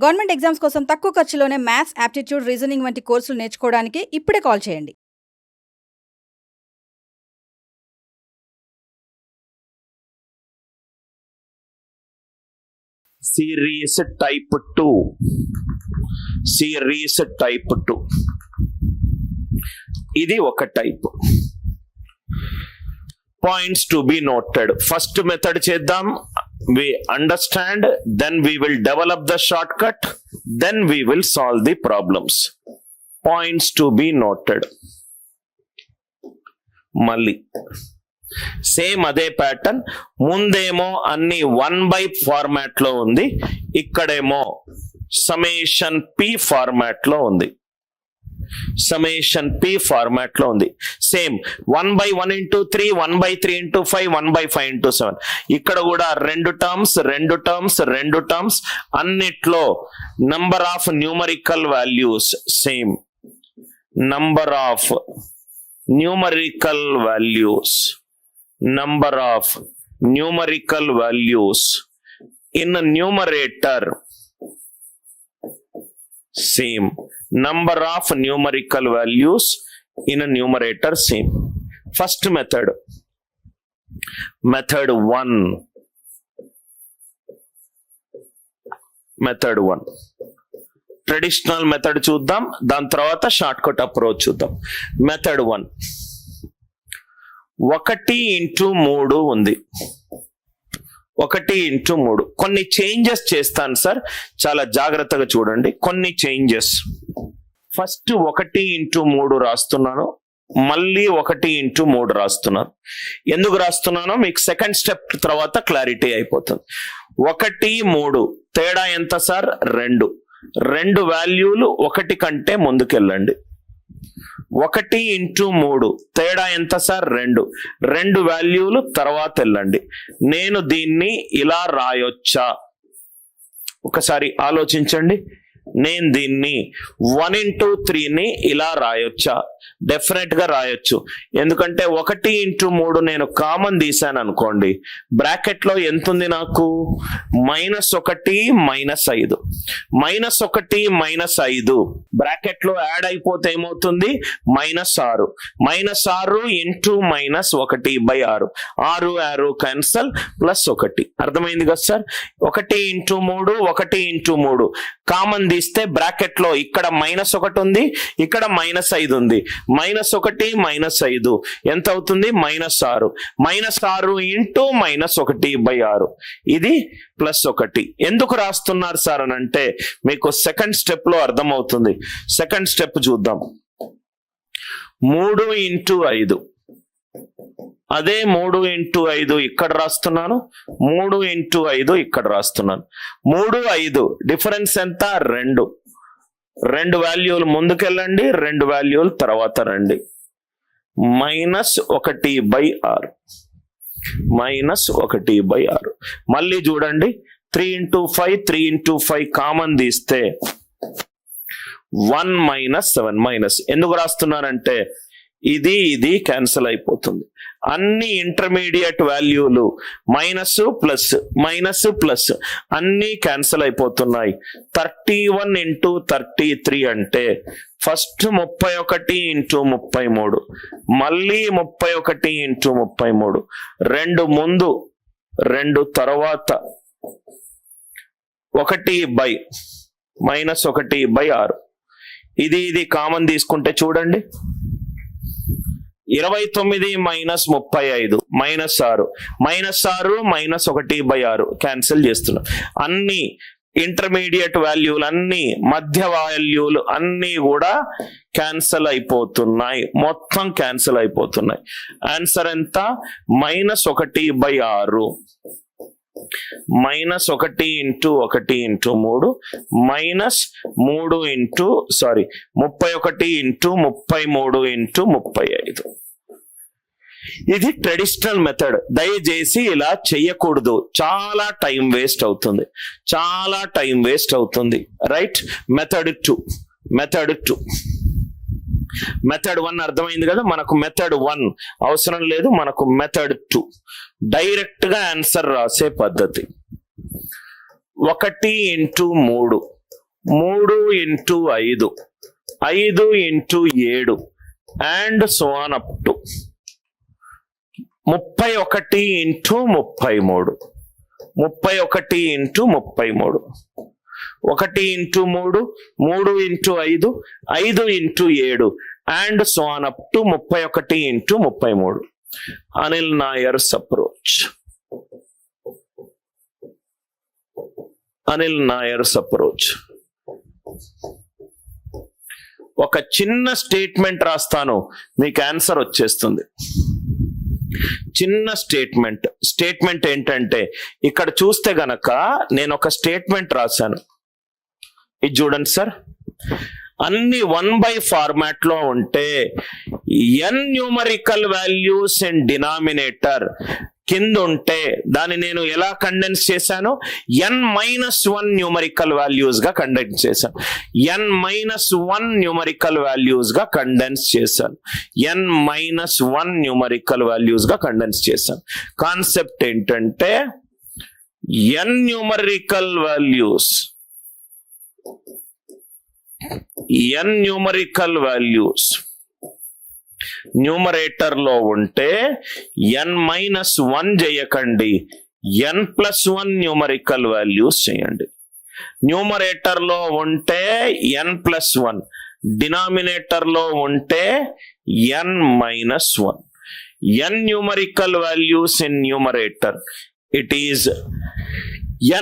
Government exams కోసం తక్కువ ఖర్చులోనే maths, aptitude, reasoning వంటి కోర్సులు నేర్చుకోవడానికి ఇప్పుడే కాల్ చేయండి. Series type 2. సిరీస్ టైప్ 2 ఇది ఒక type. Points to be noted. First method చేద్దాం. We understand, then we will develop the shortcut, then we will solve the problems. Points to be noted. మళ్ళీ same అదే pattern. ముందేమో అన్ని 1/, format లో ఉంది, ఇక్కడేమో సಮೇషన్ p ఫార్మాట్ లో ఉంది. సಮೇషన్ p ఫార్మాట్ లో ఉంది. Same 1/1 into 3, 1/3 into 5, 1/5 into 7. ఇక్కడ కూడా రెండు టర్మ్స్ అన్నిట్లో number of numerical values same. Number of numerical values in numerator same. Number of numerical values in a numerator same. First method 1. Traditional method చూద్దాం, దాని తర్వాత short cut approach చూద్దాం. Method 1 1/3 ఉంది. 1/3 కొన్ని చేంజెస్ చేస్తాను సార్, చాలా జాగ్రత్తగా చూడండి. కొన్ని చేంజెస్. ఫస్ట్ 1/3 రాస్తున్నాను, మళ్ళీ 1/3 రాస్తున్నాను. ఎందుకు రాస్తున్నానో మీకు సెకండ్ స్టెప్ తర్వాత క్లారిటీ అయిపోతుంది. 1, 3 తేడా ఎంత సార్? 2 వాల్యూలు 1 కంటే ముందుకెళ్ళండి. 1 × 3 తేడా ఎంత సార్? 2 వాల్యూలు తర్వాత వెళ్ళండి. నేను దీన్ని ఇలా రాయొచ్చా? ఒకసారి ఆలోచించండి. నేను దీన్ని 1 × 3ని ఇలా రాయొచ్చా? డెఫినెట్ గా రాయొచ్చు. ఎందుకంటే 1 × 3 నేను కామన్ తీసాను అనుకోండి, బ్రాకెట్ లో ఎంత ఉంది నాకు? -1 -5. -1 - బ్రాకెట్ లో యాడ్ అయిపోతే ఏమవుతుంది? -6. -6 × -1/6. 6 క్యాన్సల్, +1. అర్థమైంది కదా సార్? 1 × 3 కామన్ తీస్తే బ్రాకెట్ లో ఇక్కడ -1 ఉంది, ఇక్కడ -5 ఉంది. -1 -5 ఎంత అవుతుంది? -6. -6 × -1/6. ఇది +1. ఎందుకు రాస్తున్నారు సార్ అని అంటే మీకు సెకండ్ స్టెప్ లో అర్థమవుతుంది. సెకండ్ స్టెప్ చూద్దాం. 3 × 5. అదే 3 × 5 ఇక్కడ రాస్తున్నాను, 3 × 5 ఇక్కడ రాస్తున్నాను. 3, 5 డిఫరెన్స్ ఎంత? 2 వాల్యూలు ముందుకెళ్ళండి, 2 వాల్యూలు తర్వాత రండి. -1/6. -1/6. మళ్ళీ చూడండి. 3 × 5 కామన్ తీస్తే 1 - 7 ఎందుకు రాస్తున్నానంటే ఇది క్యాన్సిల్ అయిపోతుంది. అన్ని ఇంటర్మీడియట్ వాల్యూలు మైనస్ అన్ని క్యాన్సిల్ అయిపోతున్నాయి. 31 × 33 అంటే ఫస్ట్ 31 × 33, మళ్ళీ 31 × 33. 2 ముందు, 2 తర్వాత. 1/-1/6. ఇది కామన్ తీసుకుంటే చూడండి. 29 - 35 -6. -6 -1/6 క్యాన్సిల్ చేస్తున్నాం. అన్ని ఇంటర్మీడియట్ వాల్యూలు, అన్ని మధ్య వాల్యూలు అన్ని కూడా క్యాన్సిల్ అయిపోతున్నాయి. మొత్తం క్యాన్సిల్ అయిపోతున్నాయి. ఆన్సర్ ఎంత? -1/6. -1 × 1 × 3 -31 × 35. ఇది ట్రెడిషనల్ మెథడ్. దయచేసి ఇలా చెయ్యకూడదు, చాలా టైం వేస్ట్ అవుతుంది. రైట్? మెథడ్ 2. మెథడ్ 1 అర్థమైంది కదా మనకు. మెథడ్ 1 అవసరం లేదు మనకు. మెథడ్ 2 డైరెక్ట్ గా ఆన్సర్ రాసే పద్ధతి. 1 × 3 3 into 5, 5 into 7 and so on up to 31 into 33, 31 into 33, 1 into 3, 3 into 5, 5 into 7 and so on up to 31 into 33. Anil Nair's approach. Anil Nair's approach. ఒక చిన్న స్టేట్మెంట్ రాస్తాను, మీకు ఆన్సర్ వచ్చేస్తుంది. చిన్న స్టేట్మెంట్ ఏంటంటే ఇక్కడ చూస్తే గనక నేను ఒక స్టేట్మెంట్ రాశాను. ఇది చూడండి సార్, అన్ని 1/, ఫార్మాట్ లో ఉంటే n numerical values and denominator కింద ఉంటే దాన్ని నేను ఎలా కండెన్స్ చేశాను, n-1 న్యూమరికల్ వాల్యూస్ గా కండెన్స్ చేశాను. n-1 న్యూమరికల్ వాల్యూస్ గా కండెన్స్ చేశాను. n-1 న్యూమరికల్ వాల్యూస్ గా కండెన్స్ చేశాను. కాన్సెప్ట్ ఏంటంటే n numerical values, n numerical values numerator లో ఉంటే n-1 చేయకండి, n+1 న్యూమరికల్ వాల్యూస్ చేయండి. న్యూమరేటర్ లో ఉంటే n+1, డినామినేటర్ లో ఉంటే n-1. n numerical values in numerator, it is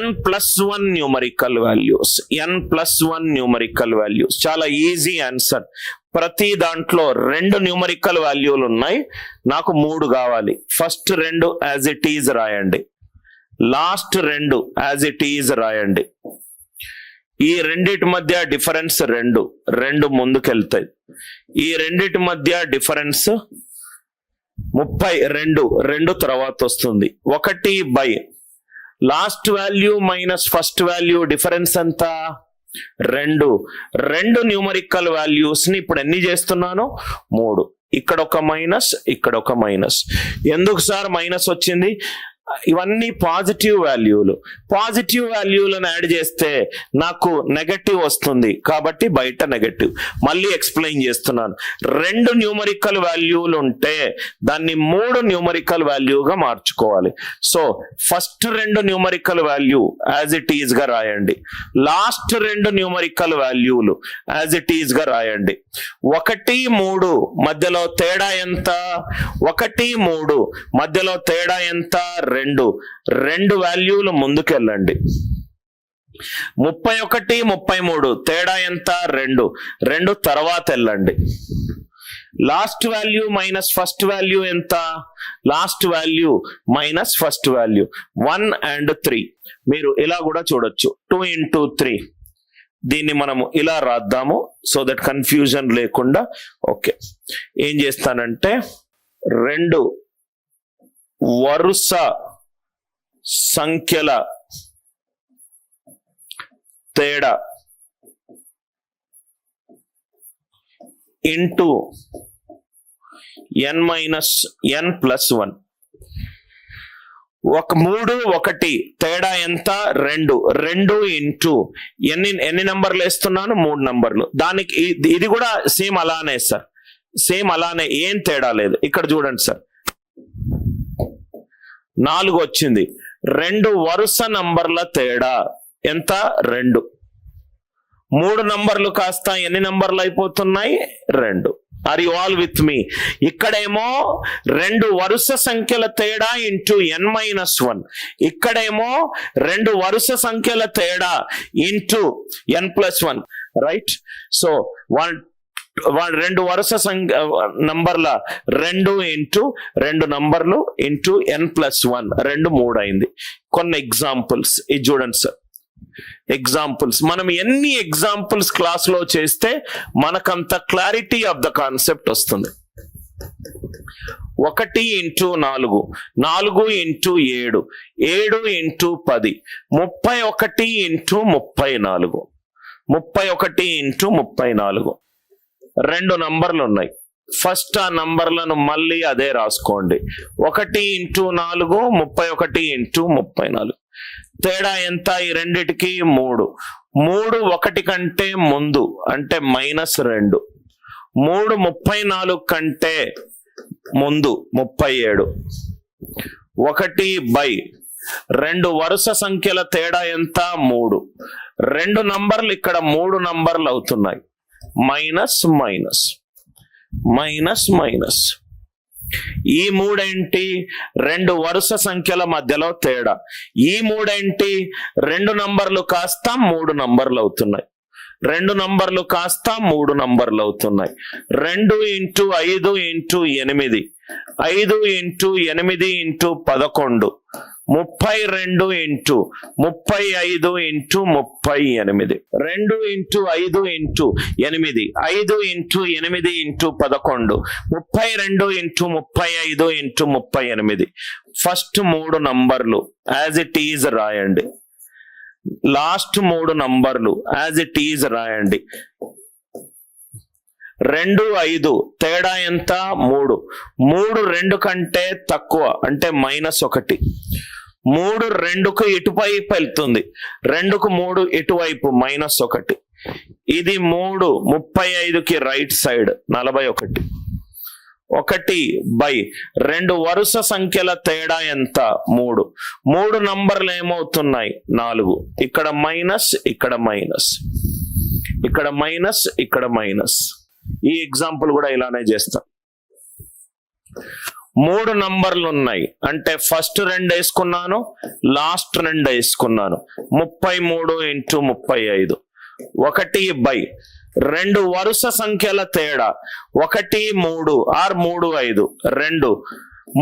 n+1 numerical values, n+1 numerical values. చాలా ఈజీ ఆన్సర్. ప్రతి దాంట్లో 2 న్యూమరికల్ వాల్యూలు ఉన్నాయి, నాకు 3 కావాలి. ఫస్ట్ 2 యాజ్ ఇట్ ఈజ్ రాయండి, లాస్ట్ 2 యాజ్ ఇట్ ఈజ్ రాయండి. ఈ రెండిటి మధ్య డిఫరెన్స్ 2 ముందుకెళ్తాయి. ఈ రెండిటి మధ్య డిఫరెన్స్ 32, 2 తర్వాత వస్తుంది. 1/, last value minus first value difference ఎంత, 2 న్యూమరికల్ వాల్యూస్ ని ఇప్పుడు ఎన్ని చేస్తున్నాను, 3. ఇక్కడ ఒక మైనస్, ఇక్కడ ఒక మైనస్. ఎందుకు సార్ మైనస్ వచ్చింది? ఇవన్నీ పాజిటివ్ వాల్యూలు. పాజిటివ్ వాల్యూలను యాడ్ చేస్తే నాకు నెగటివ్ వస్తుంది, కాబట్టి బయట నెగటివ్. మళ్ళీ ఎక్స్ప్లెయిన్ చేస్తున్నాను. 2 న్యూమరికల్ వాల్యూలు ఉంటే దాన్ని 3 న్యూమరికల్ వాల్యూగా మార్చుకోవాలి. So first 2 numerical value as it is గా రాయండి, లాస్ట్ 2 న్యూమరికల్ వాల్యూలు యాజ్ ఇట్ ఈజ్ గా రాయండి. 1, 3 మధ్యలో తేడా ఎంత, 1, 3 మధ్యలో తేడా ఎంత, 2 వాల్యూలు ముందుకెళ్ళండి. 31, 33 తేడా ఎంత, 2 తర్వాత వెళ్ళండి. Last value minus first value ఎంత, last value minus first value 1 and 3. మీరు ఇలా కూడా చూడొచ్చు, 2 into 3. దీన్ని మనము ఇలా రాద్దాము సో దట్ కన్ఫ్యూజన్ లేకుండా. ఓకే, ఏం చేస్తానంటే 2 వరుస సంఖ్యల తేడా ఇంటూ n-n+1. 3, 1 తేడా ఎంత, 2 ఇంటూ ఎన్ని నంబర్లు వేస్తున్నాను, 3 నంబర్లు. దానికి ఇది కూడా సేమ్ అలానే సార్, సేమ్ అలానే, ఏం తేడా లేదు. ఇక్కడ చూడండి సార్, 4 వచ్చింది. 2 వరుస నంబర్ల తేడా ఎంత, 2. 3 నంబర్లు కాస్త ఎన్ని నంబర్లు అయిపోతున్నాయి, 2. Are you all with me? ఇక్కడేమో 2 వరుస సంఖ్యల తేడా ఇంటూ n-1, ఇక్కడేమో 2 వరుస సంఖ్యల తేడా ఇంటూ n+1, రైట్? సో 2 వరుస నంబర్ల 2 ఇంటూ 2 నంబర్లు ఇంటూ n+1, 3 అయింది. కొన్ని ఎగ్జాంపుల్స్ ఇది చూడండి సార్. ఎగ్జాంపుల్స్ మనం ఎన్ని ఎగ్జాంపుల్స్ క్లాస్ లో చేస్తే మనకంత క్లారిటీ ఆఫ్ ద కాన్సెప్ట్ వస్తుంది. 1 into 4, 4 into 7, 7 into 10, 31 into 34, 31 into 34. 2 నంబర్లు ఉన్నాయి. ఫస్ట్ ఆ నంబర్లను మళ్ళీ అదే రాసుకోండి. 1 ఇంటూ 4, 31 ఇంటూ 34. తేడా ఎంత ఈ రెండిటికి, 3. 3 1 కంటే ముందు అంటే -2, 3 34 కంటే ముందు 37, 1/2 వరుస సంఖ్యల తేడా ఎంత 3, 2 నంబర్లు ఇక్కడ 3 నంబర్లు అవుతున్నాయి, మైనస్ మైనస్ మైనస్ మైనస్. ఈ 3 ఏంటి? 2 వరుస సంఖ్యల మధ్యలో తేడా. ఈ 3 ఏంటి? 2 నంబర్లు కాస్త 3 నంబర్లు అవుతున్నాయి, 2 నంబర్లు కాస్త 3 నంబర్లు అవుతున్నాయి. 2 × 5 × 8, 5 × 8 × 11, 32 × 35 × 38, 2 × 5 × 8, 5 × 8 × 11, 32 × 35 × 38. ఫస్ట్ 3 నంబర్లు యాజ్ ఇట్ ఈజ్ రాయండి, లాస్ట్ 3 నంబర్లు యాజ్ ఇట్ ఈజ్ రాయండి. 2 5 తేడా ఎంత 3, 3 2 కంటే తక్కువ అంటే -1, 3 2కు ఇటువైపు వెళ్తుంది, 2కు 3 ఇటువైపు -1. ఇది 3 35కి రైట్ సైడ్ 41. 1/2 వరుస సంఖ్యల తేడా ఎంత 3, 3 నంబర్లు ఏమవుతున్నాయి 4, ఇక్కడ మైనస్ ఇక్కడ మైనస్, ఇక్కడ మైనస్ ఇక్కడ మైనస్. ఈ ఎగ్జాంపుల్ కూడా ఇలానే చేస్తాం. 3 నంబర్లు ఉన్నాయి అంటే ఫస్ట్ 2 వేసుకున్నాను, లాస్ట్ 2 వేసుకున్నాను, 33 × 35, 1/2 వరుస సంఖ్యల తేడా 1 3 ఆర్ 3 5, 2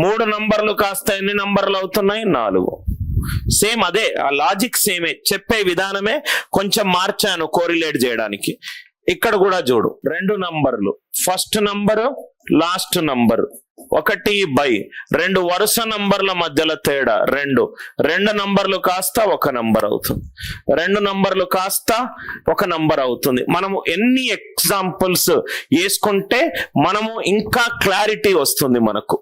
3 నంబర్లు కాస్త ఎన్ని నంబర్లు అవుతున్నాయి 4. సేమ్ అదే ఆ లాజిక్ సేమే, చెప్పే విధానమే కొంచెం మార్చాను కోరిలేట్ చేయడానికి. ఇక్కడ కూడా చూడు 2 నంబర్లు, ఫస్ట్ నంబరు లాస్ట్ నంబరు, 1/2 వరుస నంబర్ల మధ్యలో తేడా 2 నంబర్లు కాస్త 1 నంబర్ అవుతుంది, 2 నంబర్లు కాస్త 1 నంబర్ అవుతుంది. మనము ఎన్ని ఎగ్జాంపుల్స్ వేసుకుంటే మనము ఇంకా క్లారిటీ వస్తుంది మనకు.